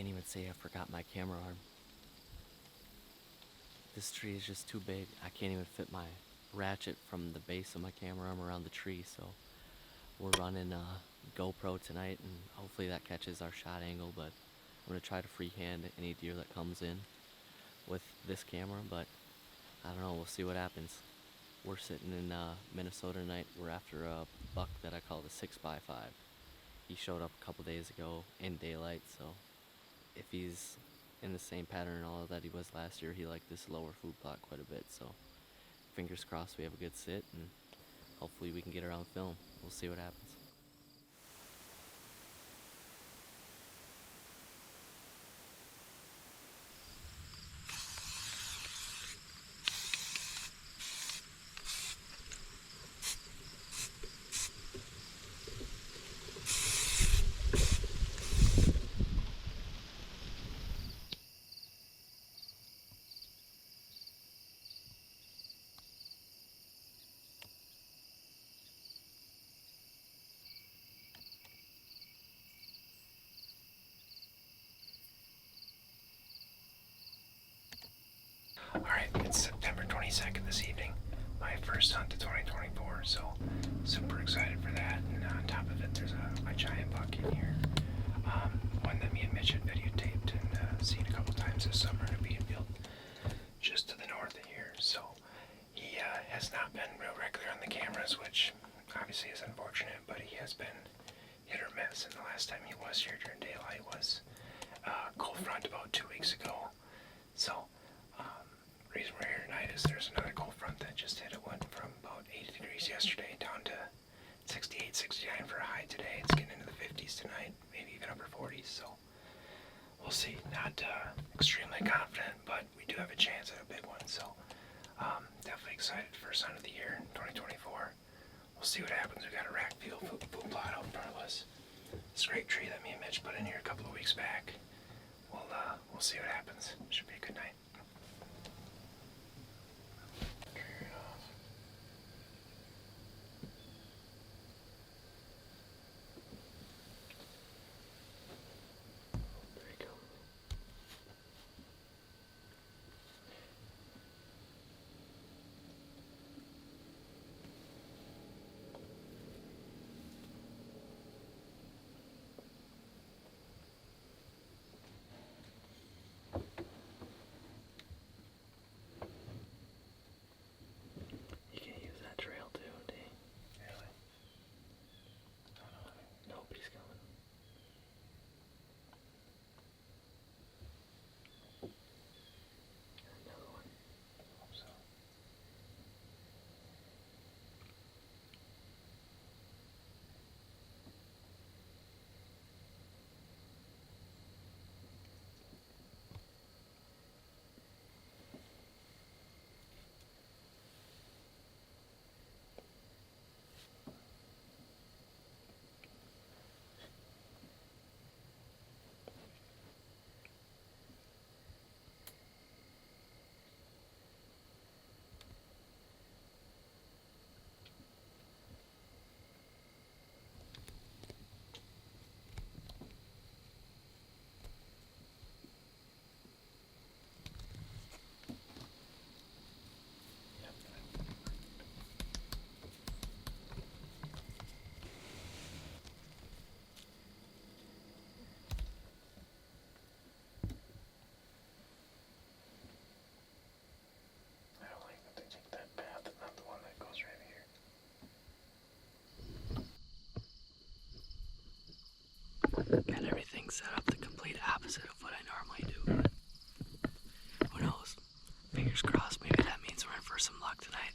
can't even say I forgot my camera arm. This tree is just too big. I can't even fit my ratchet from the base of my camera arm around the tree, so we're running a GoPro tonight, and hopefully that catches our shot angle, but I'm going to try to freehand any deer that comes in with this camera, but I don't know, we'll see what happens. We're sitting in Minnesota tonight. We're after a buck that I call the 6x5. He showed up a couple days ago in daylight, so if he's in the same pattern and all that he was last year, he liked this lower food plot quite a bit, so fingers crossed we have a good sit, and hopefully we can get her on film. We'll see what happens. Alright, it's September 22nd this evening, my first hunt of 2024, so super excited for that. And on top of it, there's a giant buck in here, one that me and Mitch had videotaped and seen a couple times this summer in a bean field just to the north of here. So he has not been real regular on the cameras, which obviously is unfortunate, but he has been hit or miss. And the last time he was here during daylight was cold front about 2 weeks ago. So reason we're here tonight is there's another cold front that just hit. It went from about 80 degrees yesterday down to 68, 69 for a high today. It's getting into the 50s tonight, maybe even upper 40s, so we'll see. Not extremely confident, but we do have a chance at a big one, so definitely excited for hunt of the year in 2024. We'll see what happens. We got a rack field food plot out in front of us. This great tree that me and Mitch put in here a couple of weeks back. We'll see what happens. Should be a good night. Got everything set up the complete opposite of what I normally do, but who knows? Fingers crossed, maybe that means we're in for some luck tonight.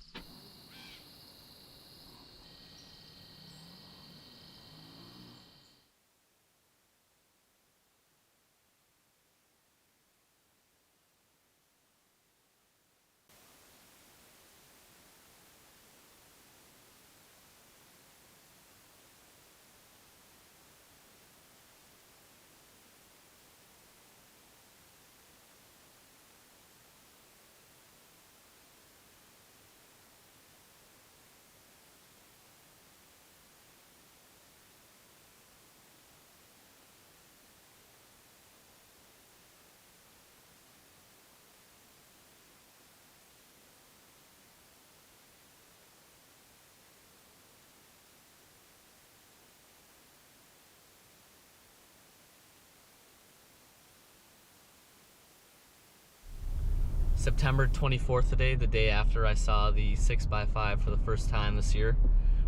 September 24th today, the day after I saw the 6x5 for the first time this year.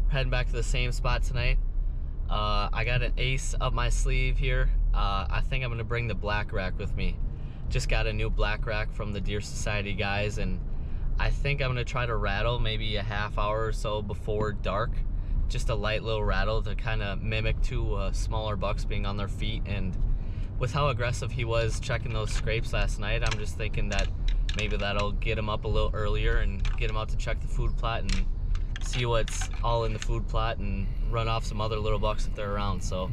We're heading back to the same spot tonight. I got an ace up my sleeve here. I think I'm gonna bring the black rack with me. Just got a new black rack from the Deer Society guys, and I think I'm gonna try to rattle maybe a half hour or so before dark. Just a light little rattle to kind of mimic two smaller bucks being on their feet. And with how aggressive he was checking those scrapes last night, I'm just thinking that maybe that'll get him up a little earlier and get him out to check the food plot and see what's all in the food plot and run off some other little bucks if they're around. So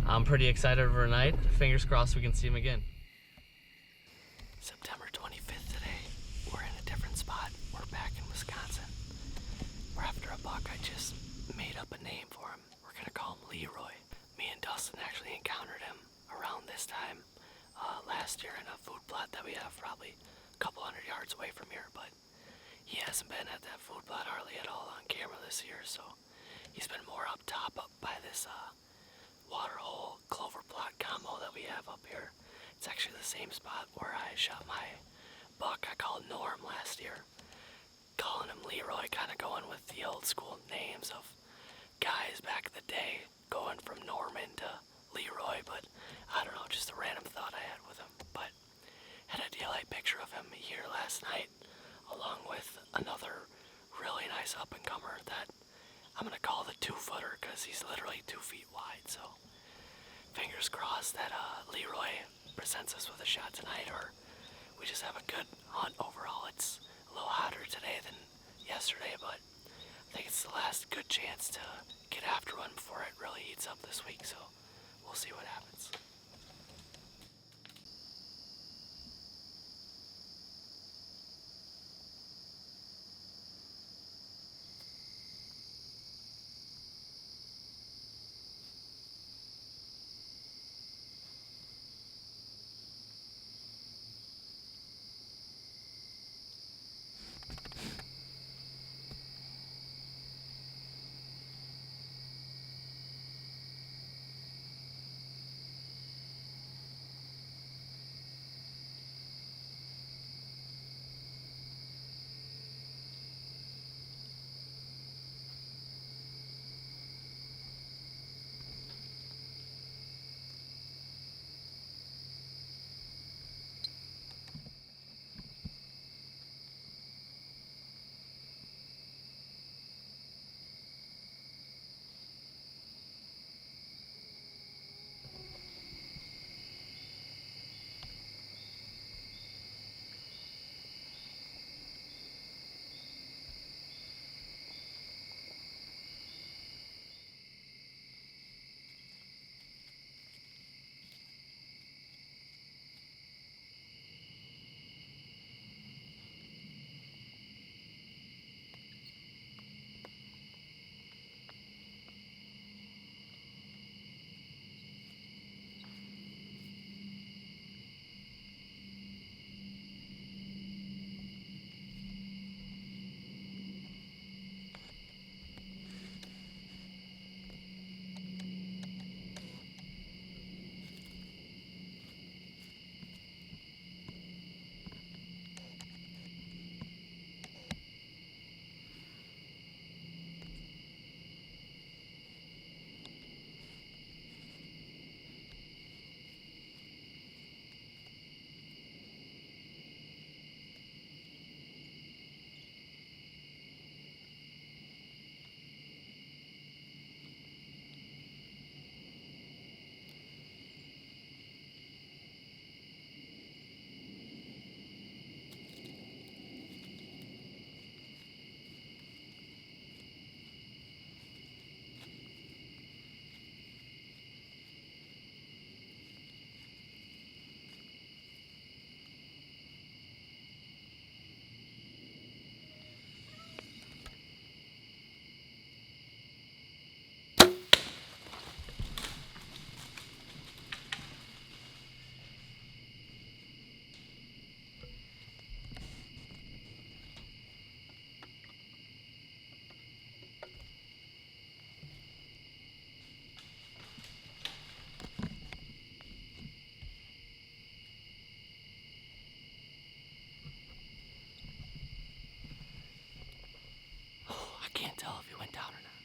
I'm pretty excited for tonight. Fingers crossed we can see him again. September 25th today. We're in a different spot. We're back in Wisconsin. We're after a buck. I just made up a name for him. We're gonna call him Leroy. Me and Dustin actually encountered him around this time last year in a food plot that we have probably a couple hundred yards away from here, but he hasn't been at that food plot hardly at all on camera this year, so he's been more up top up by this water hole clover plot combo that we have up here. It's actually the same spot where I shot my buck I called Norm last year. Calling him Leroy, kind of going with the old school names of guys back in the day, going from Norman to Leroy, but I don't know, just a random thought I had with him. But had a daylight picture of him here last night, along with another really nice up-and-comer that I'm gonna call the 2-footer because he's literally 2 feet wide. So fingers crossed that Leroy presents us with a shot tonight, or we just have a good hunt overall. It's a little hotter today than yesterday, but I think it's the last good chance to get after one before it really heats up this week, so we'll see what happens. can't tell if he went down or not.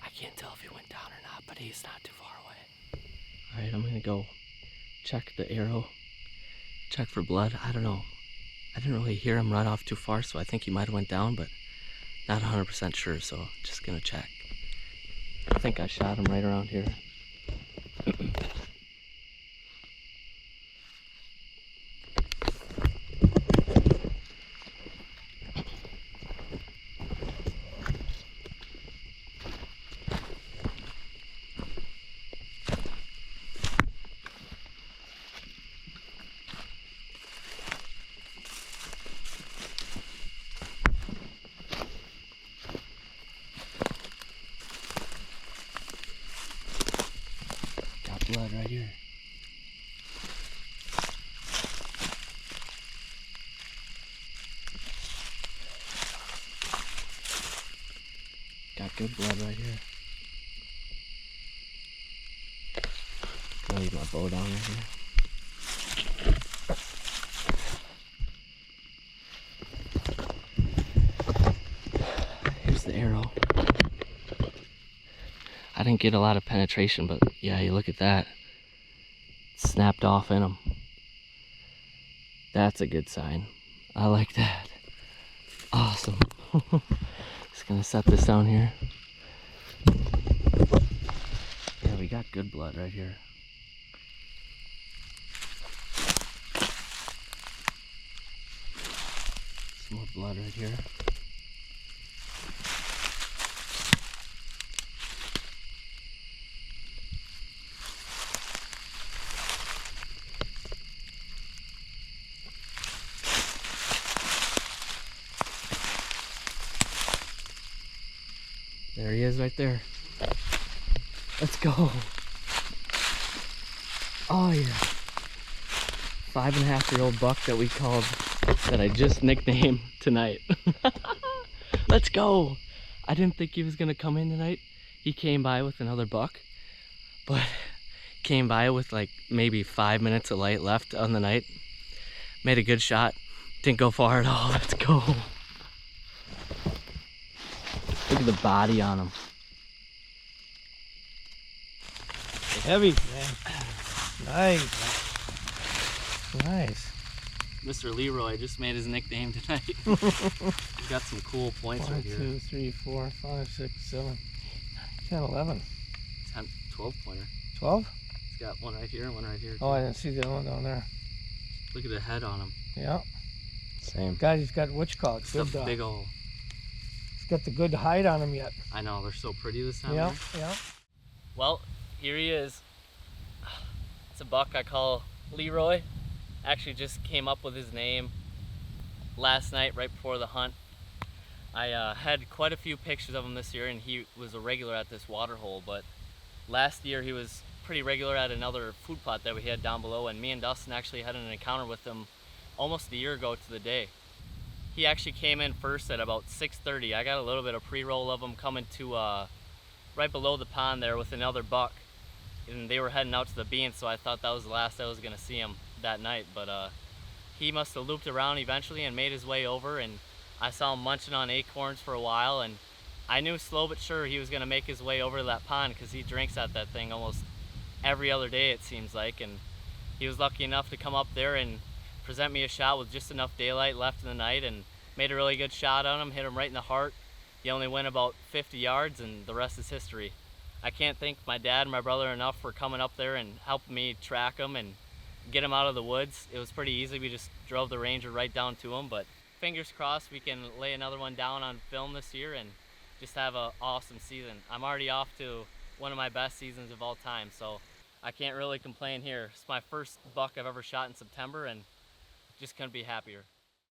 I can't tell if he went down or not, but he's not too far away. Alright, I'm gonna go check the arrow, check for blood. I don't know. I didn't really hear him run off too far, so I think he might have went down, but not 100% sure, so just gonna check. I think I shot him right around here. Got blood right here. Got good blood right here. I'll leave my bow down right here. Here's the arrow. I didn't get a lot of penetration, but yeah, you look at that. It snapped off in him. That's a good sign. I like that. Awesome. Just gonna set this down here. Yeah, we got good blood right here. Some more blood right here. There he is right there. Let's go. Oh yeah. 5.5-year-old buck that we called, that I just nicknamed tonight. Let's go. I didn't think he was gonna come in tonight. He came by with another buck, but came by with like maybe 5 minutes of light left on the night. Made a good shot. Didn't go far at all. Let's go. Look at the body on him. Heavy, man. Nice. Nice. Mr. Leroy just made his nickname tonight. He's got some cool points 1, right here. 2, 3, 4, 5, 6, 7, 10, 11. 10, 12 pointer. 12? He's got one right here and one right here. Oh, I didn't see the other one down there. Look at the head on him. Yeah. Same. God, he's got what you call it? Just Good, a big ol'. he's got the good hide on him yet. I know, they're so pretty this time Yeah, of year. yeah. Well, here he is. It's a buck I call Leroy. Actually just came up with his name last night right before the hunt. I had quite a few pictures of him this year, and he was a regular at this water hole, but last year he was pretty regular at another food plot that we had down below, and me and Dustin actually had an encounter with him almost a year ago to the day. He actually came in first at about 6:30. I got a little bit of pre-roll of him coming to right below the pond there with another buck, and they were heading out to the beans, so I thought that was the last I was gonna see him that night, but he must have looped around eventually and made his way over, and I saw him munching on acorns for a while, and I knew slow but sure he was gonna make his way over to that pond because he drinks at that thing almost every other day, it seems like, and he was lucky enough to come up there and present me a shot with just enough daylight left in the night, and made a really good shot on him, hit him right in the heart. He only went about 50 yards, and the rest is history. I can't thank my dad and my brother enough for coming up there and helping me track him and get him out of the woods. It was pretty easy. We just drove the Ranger right down to him, but fingers crossed we can lay another one down on film this year and just have an awesome season. I'm already off to one of my best seasons of all time, so I can't really complain here. It's my first buck I've ever shot in September, and just couldn't be happier.